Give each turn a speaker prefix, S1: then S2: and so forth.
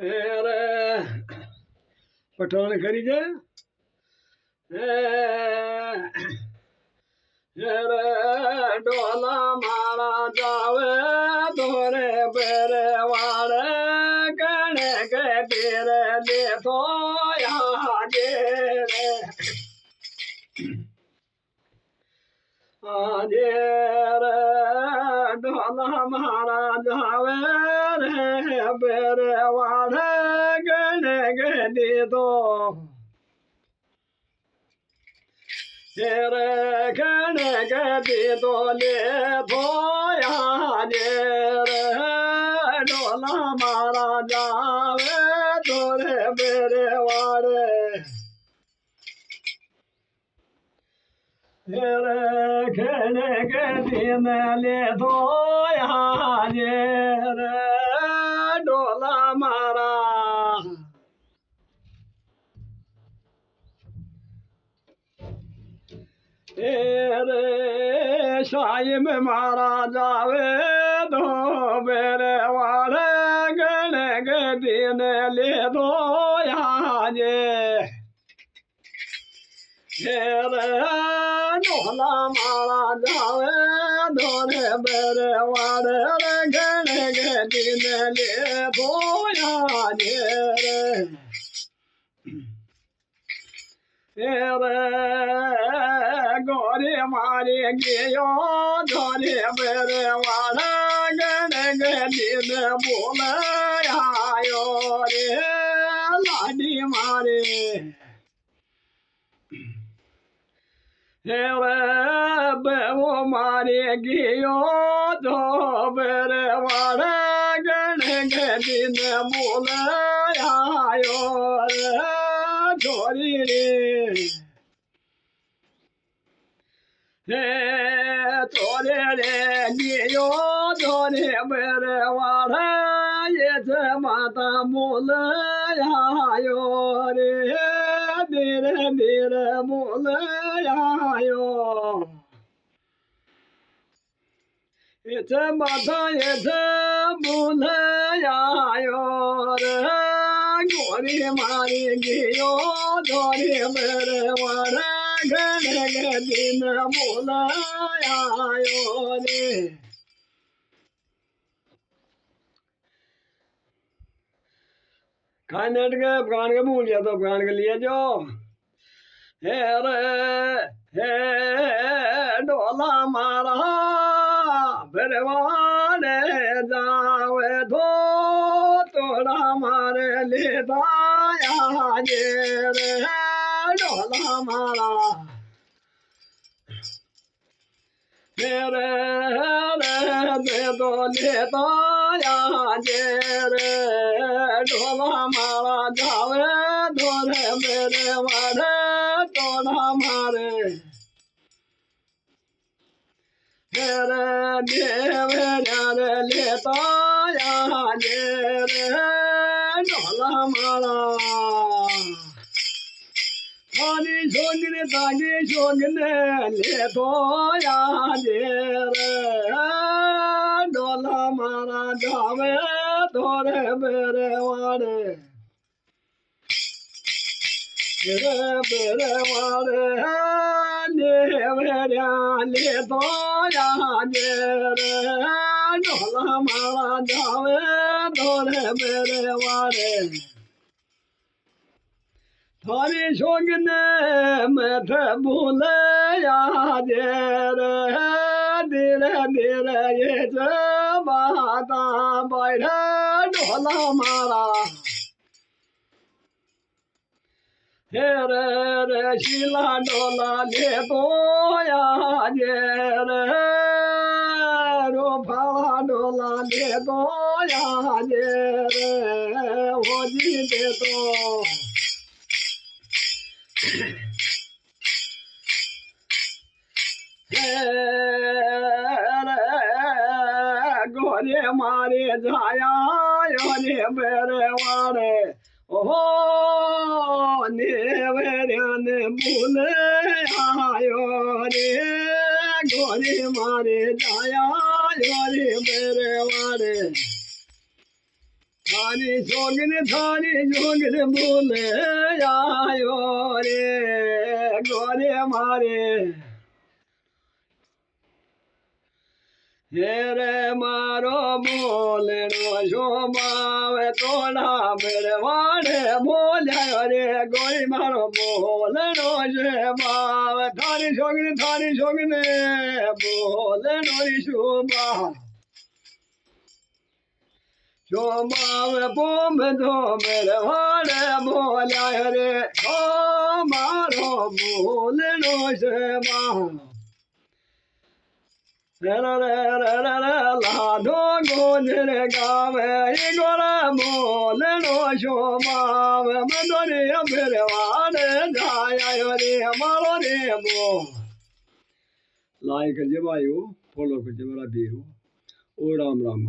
S1: अरे पठान करी जाए डोला मारा जावे तोरे बेरे वाले गणे के तेरे ले तो आजे रे आजे रे डोला मारा जावे रे बेरे वाले गणे के दे तो तेरे गणे गति तो ले धोया जे रे डोला मारा जावे तोरे बेरे वाड़े तेरे गणे गति ने ले धोया जे रे डोला मारा तेरे शाही में मारा जावे दो बेरे वाले गणे गति ने ले दो जे तेरे डोला मारा जावे दो बेरे वाले गणे गति ने ले दो जे तेरे गोरे मारे गियो धोरे बेरे वाला गणे गति ने बोले आयो रे लाडी मारे तेरे बेवो मारे गियो धो बेरे वाला गणे गति ने बोले आयो रे छोरी रे तोरे रे गियो धोरे बेरे वाला ये माता मोल आयो रे धीरे धीरे मोल आयो ये माता ये मोल आयो रे गोरी मारी गियो धोरे बेरे वाला गणे गति ने बोला आयो रे खाने के प्राण के भूल गया तो प्राण के लिए जो हे रे हे डोला मारा फिर वाले जावे धो तोड़ा मारे लेता जे रे डोला मारा मेरे रे दो लेता जे रे डोला मारा जावे धोरे मेरे वाले तोड़ा मारे मेरे देवे रे लेता जे रे डोला मारा तानी सोगने तानी सोगने ले तो जे रे डोला मारा जावे तोरे बेरे वाड़े बेरे वाड़े ले तो जे रे डोला मारा जावे तोरे बेरे वाड़े थारी सोगने मत भूले जे रे धीरे धीरे ये बाता बैठे डोला मारा हे रे शिला डोला ले तो जे रे रो फाला डोला ले तो जे रे हो जी दे तो गोरे मारे जाया रे बेरे वाड़े ओहो ने भूले आयो रे गोरे मारे जाया रे बेरे वाड़े थानी जोगन बोले आयो रे गोरे मारे हेरे मारो बोलनो शोभावे तोड़ा मेरे वाड़े बोलिया रे गोरी मारो बोलनो शोभावे थारी शोगने बोलनो शोभा शोभावे पोम दो मेरे वाड़े बोलिया रे ओ मारो बोलनो शोभा लाडो गोजरे गावे गोरा बोलनो शोभावे मदोरी मेरे वाड़े जाया रे मारो रे बो लाइक करजे भाई फॉलो करजे मेरा वीर ओ राम राम।